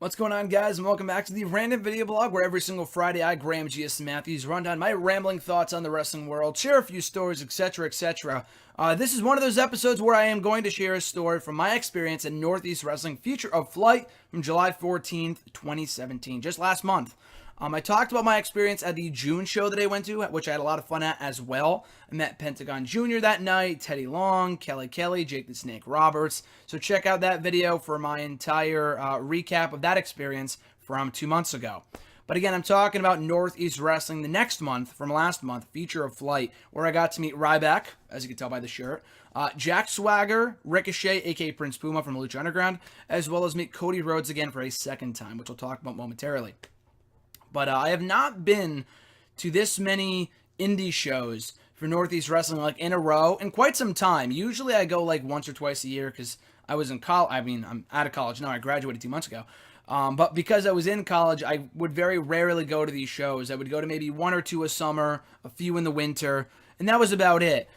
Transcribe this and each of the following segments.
What's going on, guys, and welcome back to the Random Video Blog, where every single Friday I, Graham G.S. Matthews, run down my rambling thoughts on the wrestling world, share a few stories, etc., etc. This is one of those episodes where I am going to share a story from my experience in Northeast Wrestling Future of Flight from July 14th, 2017, just last month. I talked about my experience at the June show that I went to, which I had a lot of fun at as well. I met Pentagon Jr. that night, Teddy Long, Kelly, Jake the Snake Roberts. So check out that video for my entire recap of that experience from 2 months ago. But again, I'm talking about Northeast Wrestling the next month, from last month, Feature of Flight, where I got to meet Ryback, as you can tell by the shirt, Jack Swagger, Ricochet, aka Prince Puma from Lucha Underground, as well as meet Cody Rhodes again for a second time, which we'll talk about momentarily. But I have not been to this many indie shows for Northeast Wrestling like in a row in quite some time. Usually I go like once or twice a year because I was in college. I mean, I'm out of college now. I graduated 2 months ago. But because I was in college, I would very rarely go to these shows. I would go to maybe one or two a summer, a few in the winter, and that was about it.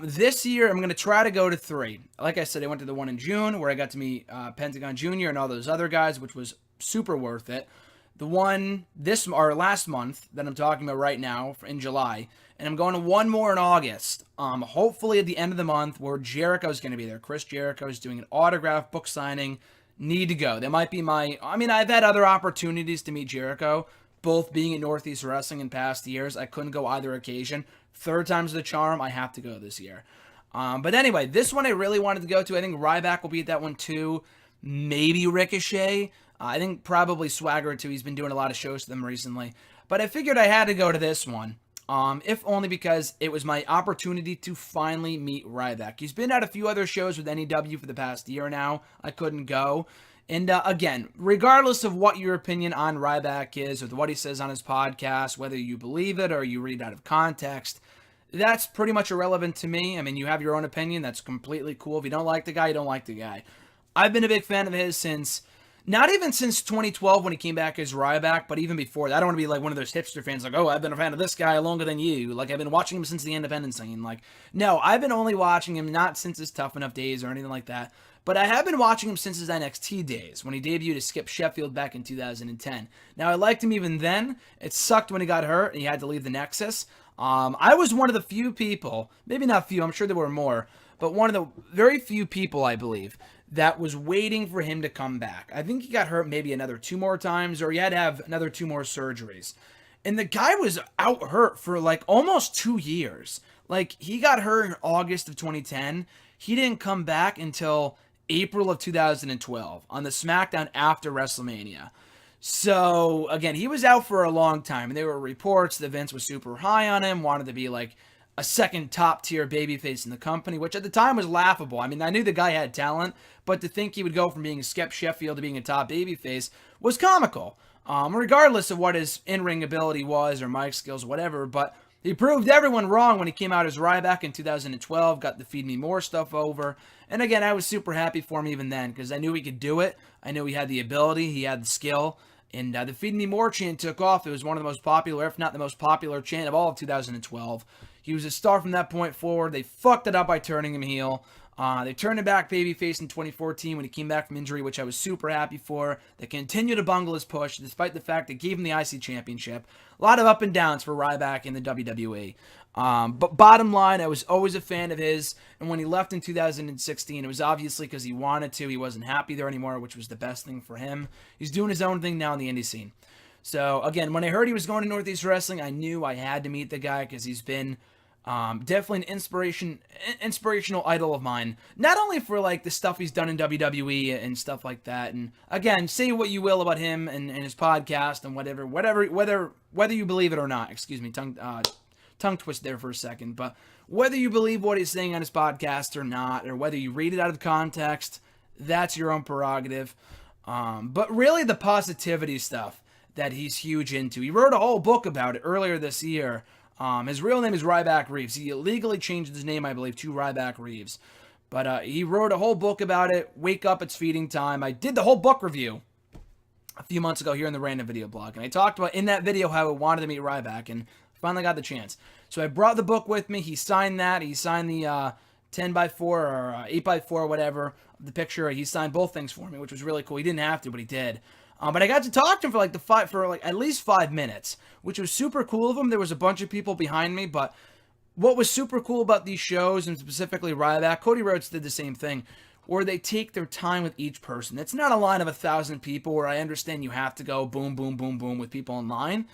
This year, I'm going to try to go to 3. Like I said, I went to the one in June where I got to meet Pentagon Jr. and all those other guys, which was super worth it. The one last month that I'm talking about right now in July, and I'm going to one more in August. Hopefully at the end of the month, where Jericho's going to be there. Chris Jericho's doing an autograph book signing. Need to go. That might be I've had other opportunities to meet Jericho, both being at Northeast Wrestling in past years. I couldn't go either occasion. Third time's the charm. I have to go this year. But anyway, this one I really wanted to go to. I think Ryback will be at that one too. Maybe Ricochet. I think probably Swagger too. He's been doing a lot of shows to them recently. But I figured I had to go to this one, if only because it was my opportunity to finally meet Ryback. He's been at a few other shows with NEW for the past year now. I couldn't go. And again, regardless of what your opinion on Ryback is or what he says on his podcast, whether you believe it or you read it out of context, that's pretty much irrelevant to me. I mean, you have your own opinion. That's completely cool. If you don't like the guy, you don't like the guy. I've been a big fan of his since... Not even since 2012 when he came back as Ryback, but even before that. I don't want to be like one of those hipster fans like, oh, I've been a fan of this guy longer than you. Like, I've been watching him since the independent scene. Like, no, I've been only watching him not since his Tough Enough days or anything like that, but I have been watching him since his NXT days when he debuted as Skip Sheffield back in 2010. Now, I liked him even then. It sucked when he got hurt and he had to leave the Nexus. I was one of the few people, maybe not few, I'm sure there were more, but one of the very few people, I believe, that was waiting for him to come back. I think he got hurt maybe another 2 more times, or he had to have another 2 more surgeries. And the guy was out hurt for like almost 2 years. Like, he got hurt in August of 2010. He didn't come back until April of 2012 on the SmackDown after WrestleMania. So, again, he was out for a long time. And there were reports that Vince was super high on him, wanted to be like a second top-tier babyface in the company, which at the time was laughable. I mean, I knew the guy had talent, but to think he would go from being a Skip Sheffield to being a top babyface was comical, regardless of what his in-ring ability was or mic skills, whatever. But he proved everyone wrong when he came out as Ryback in 2012, got the Feed Me More stuff over. And again, I was super happy for him even then because I knew he could do it. I knew he had the ability, he had the skill. And the Feed Me More chant took off. It was one of the most popular, if not the most popular chant of all of 2012. He was a star from that point forward. They fucked it up by turning him heel. They turned him back babyface in 2014 when he came back from injury, which I was super happy for. They continued to bungle his push, despite the fact they gave him the IC Championship. A lot of up and downs for Ryback in the WWE. But bottom line, I was always a fan of his. And when he left in 2016, it was obviously because he wanted to. He wasn't happy there anymore, which was the best thing for him. He's doing his own thing now in the indie scene. So, again, when I heard he was going to Northeast Wrestling, I knew I had to meet the guy because he's been definitely an inspirational idol of mine. Not only for, like, the stuff he's done in WWE and stuff like that. And, again, say what you will about him and his podcast and whether you believe it or not. Excuse me, tongue twist there for a second. But whether you believe what he's saying on his podcast or not, or whether you read it out of context, that's your own prerogative. But really the positivity stuff that he's huge into. He wrote a whole book about it earlier this year. His real name is Ryback Reeves. He illegally changed his name, I believe, to Ryback Reeves. But he wrote a whole book about it. Wake Up, It's Feeding Time. I did the whole book review a few months ago here in the Random Video Blog. And I talked about in that video how I wanted to meet Ryback and finally got the chance. So I brought the book with me. He signed that. He signed the 10x4 or 8x4, whatever, the picture. He signed both things for me, which was really cool. He didn't have to, but he did. But I got to talk to him for like at least 5 minutes, which was super cool of him. There was a bunch of people behind me, but what was super cool about these shows, and specifically Ryback, Cody Rhodes did the same thing, where they take their time with each person. It's not a line of 1,000 people where I understand you have to go boom, boom, boom, boom with people in line.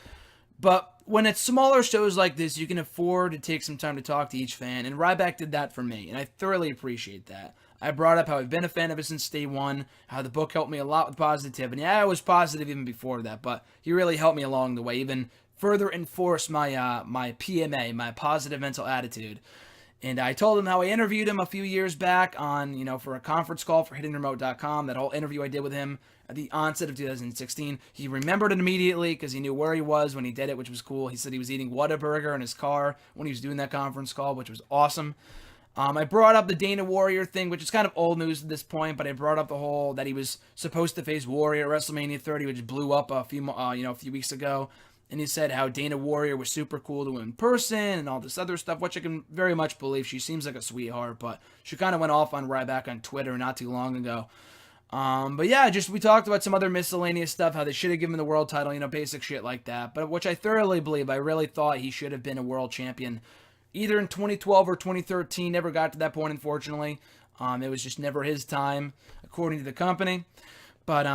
But when it's smaller shows like this, you can afford to take some time to talk to each fan, and Ryback did that for me, and I thoroughly appreciate that. I brought up how I've been a fan of it since day one, how the book helped me a lot with positivity. I was positive even before that, but he really helped me along the way, even further enforce my PMA, my positive mental attitude. And I told him how I interviewed him a few years back on, for a conference call for hittingremote.com, that whole interview I did with him at the onset of 2016. He remembered it immediately because he knew where he was when he did it, which was cool. He said he was eating Whataburger in his car when he was doing that conference call, which was awesome. I brought up the Dana Warrior thing, which is kind of old news at this point, but I brought up the whole that he was supposed to face Warrior at WrestleMania 30, which blew up a few weeks ago. And he said how Dana Warrior was super cool to him in person and all this other stuff, which I can very much believe. She seems like a sweetheart, but she kind of went off on Ryback on Twitter not too long ago. But yeah, we talked about some other miscellaneous stuff, how they should have given him the world title, basic shit like that. But which I thoroughly believe. I really thought he should have been a world champion either in 2012 or 2013. Never got to that point, unfortunately. It was just never his time, according to the company. But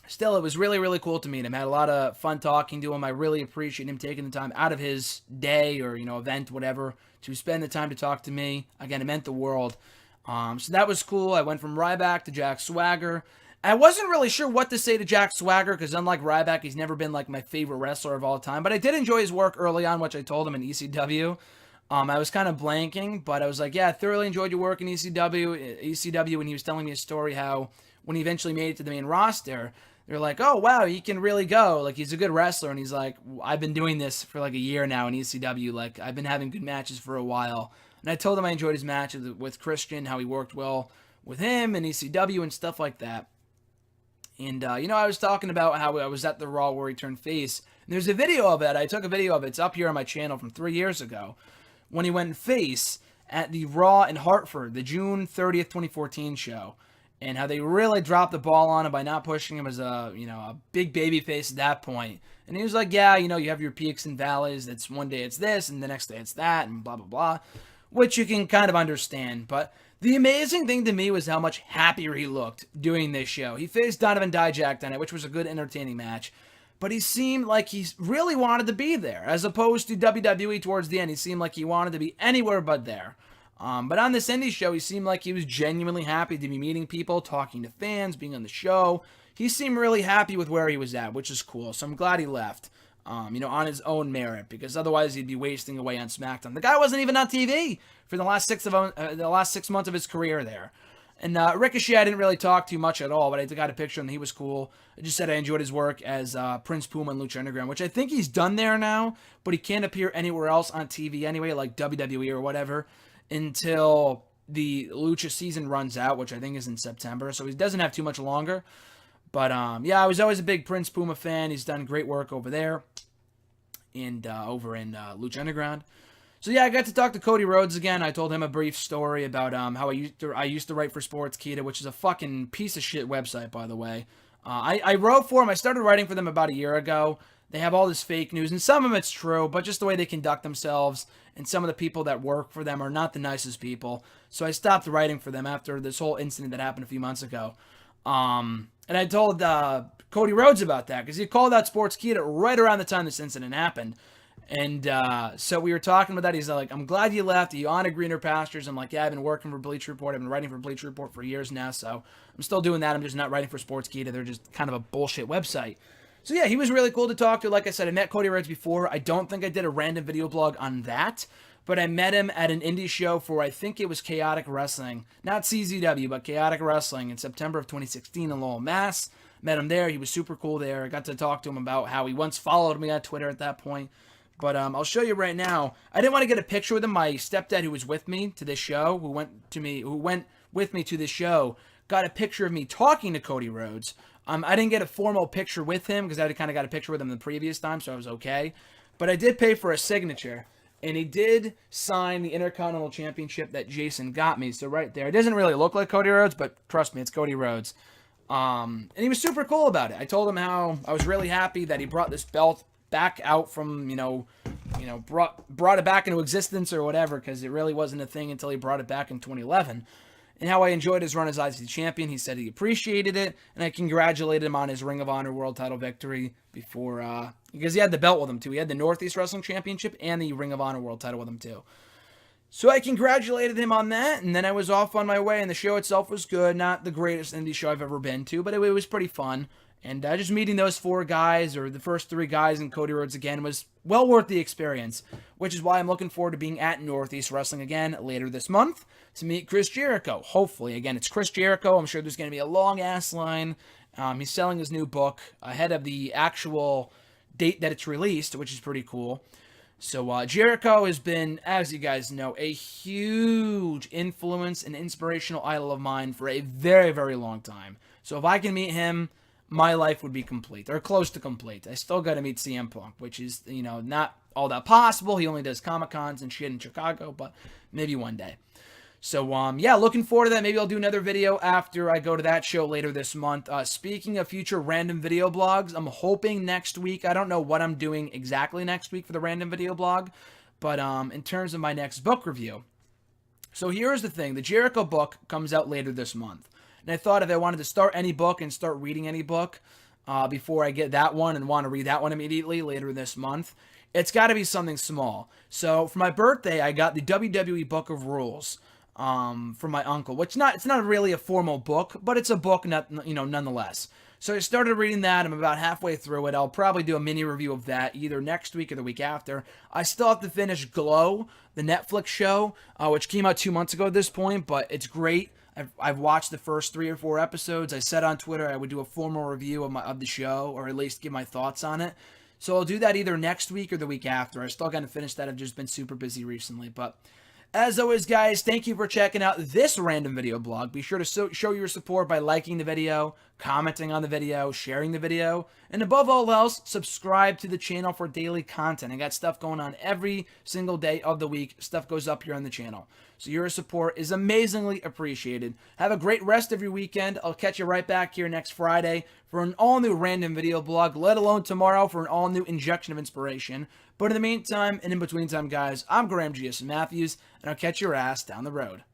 still, it was really, really cool to meet him. I had a lot of fun talking to him. I really appreciate him taking the time out of his day or, event, whatever, to spend the time to talk to me. Again, it meant the world. So that was cool. I went from Ryback to Jack Swagger. I wasn't really sure what to say to Jack Swagger because unlike Ryback, he's never been like my favorite wrestler of all time. But I did enjoy his work early on, which I told him in ECW. I was kind of blanking, but I was like, yeah, I thoroughly enjoyed your work in ECW when he was telling me a story how when he eventually made it to the main roster, they're like, oh, wow, he can really go. Like, he's a good wrestler. And he's like, I've been doing this for like a year now in ECW. Like, I've been having good matches for a while. And I told him I enjoyed his match with Christian, how he worked well with him and ECW and stuff like that. And, I was talking about how I was at the Raw where he turned face. And there's a video of it. I took a video of it. It's up here on my channel from 3 years ago when he went face at the Raw in Hartford, the June 30th, 2014 show. And how they really dropped the ball on him by not pushing him as a big baby face at that point. And he was like, yeah, you have your peaks and valleys. It's one day it's this, and the next day it's that, and blah, blah, blah. Which you can kind of understand. But the amazing thing to me was how much happier he looked doing this show. He faced Donovan Dijak on it, which was a good, entertaining match. But he seemed like he really wanted to be there. As opposed to WWE towards the end, he seemed like he wanted to be anywhere but there. But on this indie show, he seemed like he was genuinely happy to be meeting people, talking to fans, being on the show. He seemed really happy with where he was at, which is cool. So I'm glad he left, on his own merit, because otherwise he'd be wasting away on SmackDown. The guy wasn't even on TV for the last 6 months of his career there. And Ricochet, I didn't really talk too much at all, but I got a picture of him. He was cool. I just said I enjoyed his work as Prince Puma and Lucha Underground, which I think he's done there now, but he can't appear anywhere else on TV anyway, like WWE or whatever, until the Lucha season runs out, which I think is in September, so he doesn't have too much longer. But, I was always a big Prince Puma fan. He's done great work over there and over in Lucha Underground. So, I got to talk to Cody Rhodes again. I told him a brief story about how I used to write for Sportskeeda, which is a fucking piece of shit website, by the way. I wrote for them. I started writing for them about a year ago. They have all this fake news, and some of it's true, but just the way they conduct themselves and some of the people that work for them are not the nicest people. So I stopped writing for them after this whole incident that happened a few months ago. And I told Cody Rhodes about that because he called out Sportskeeda right around the time this incident happened. And so we were talking about that. He's like, I'm glad you left. Are you on to greener pastures? I'm like, yeah, I've been working for Bleacher Report. I've been writing for Bleacher Report for years now. So I'm still doing that. I'm just not writing for Sportskeeda. They're just kind of a bullshit website. So he was really cool to talk to. Like I said, I met Cody Rhodes before. I don't think I did a random video blog on that, but I met him at an indie show for, I think it was Chaotic Wrestling. Not CZW, but Chaotic Wrestling in September of 2016 in Lowell, Mass. Met him there. He was super cool there. I got to talk to him about how he once followed me on Twitter at that point. But I'll show you right now. I didn't want to get a picture with him. My stepdad, who was with me to this show, who went with me to this show, got a picture of me talking to Cody Rhodes. I didn't get a formal picture with him because I kind of got a picture with him the previous time, so I was okay. But I did pay for a signature, and he did sign the Intercontinental Championship that Jason got me. So right there, it doesn't really look like Cody Rhodes, but trust me, it's Cody Rhodes. And he was super cool about it. I told him how I was really happy that he brought this belt back out from, brought it back into existence or whatever, because it really wasn't a thing until he brought it back in 2011. And how I enjoyed his run as IC champion. He said he appreciated it, and I congratulated him on his Ring of Honor World Title victory before, because he had the belt with him too. He had the Northeast Wrestling Championship and the Ring of Honor World Title with him too. So I congratulated him on that, and then I was off on my way, and the show itself was good. Not the greatest indie show I've ever been to, but it was pretty fun. And just meeting those 4 guys, or the first 3 guys in Cody Rhodes again, was well worth the experience, which is why I'm looking forward to being at Northeast Wrestling again later this month to meet Chris Jericho. Hopefully, again, it's Chris Jericho. I'm sure there's going to be a long-ass line. He's selling his new book ahead of the actual date that it's released, which is pretty cool. So Jericho has been, as you guys know, a huge influence and inspirational idol of mine for a very, very long time. So if I can meet him, my life would be complete, or close to complete. I still got to meet CM Punk, which is, not all that possible. He only does Comic-Cons and shit in Chicago, but maybe one day. So, looking forward to that. Maybe I'll do another video after I go to that show later this month. Speaking of future random video blogs, I'm hoping next week, I don't know what I'm doing exactly next week for the random video blog, but in terms of my next book review. So here's the thing. The Jericho book comes out later this month. And I thought if I wanted to start any book and start reading any book before I get that one and want to read that one immediately later this month, it's got to be something small. So for my birthday, I got the WWE Book of Rules. From my uncle, which it's not really a formal book, but it's a book, nonetheless. So I started reading that. I'm about halfway through it. I'll probably do a mini review of that either next week or the week after. I still have to finish Glow, the Netflix show, which came out 2 months ago at this point, but it's great. I've watched the first 3 or 4 episodes. I said on Twitter I would do a formal review of the show, or at least give my thoughts on it. So I'll do that either next week or the week after. I still got to finish that. I've just been super busy recently, but as always, guys, thank you for checking out this random video blog. Be sure to show your support by liking the video, commenting on the video, sharing the video, and above all else, subscribe to the channel for daily content. I got stuff going on every single day of the week. Stuff goes up here on the channel. So your support is amazingly appreciated. Have a great rest of your weekend. I'll catch you right back here next Friday for an all-new random video blog, let alone tomorrow for an all-new injection of inspiration. But in the meantime, and in between time, guys, I'm Graham G.S. Matthews, and I'll catch your ass down the road.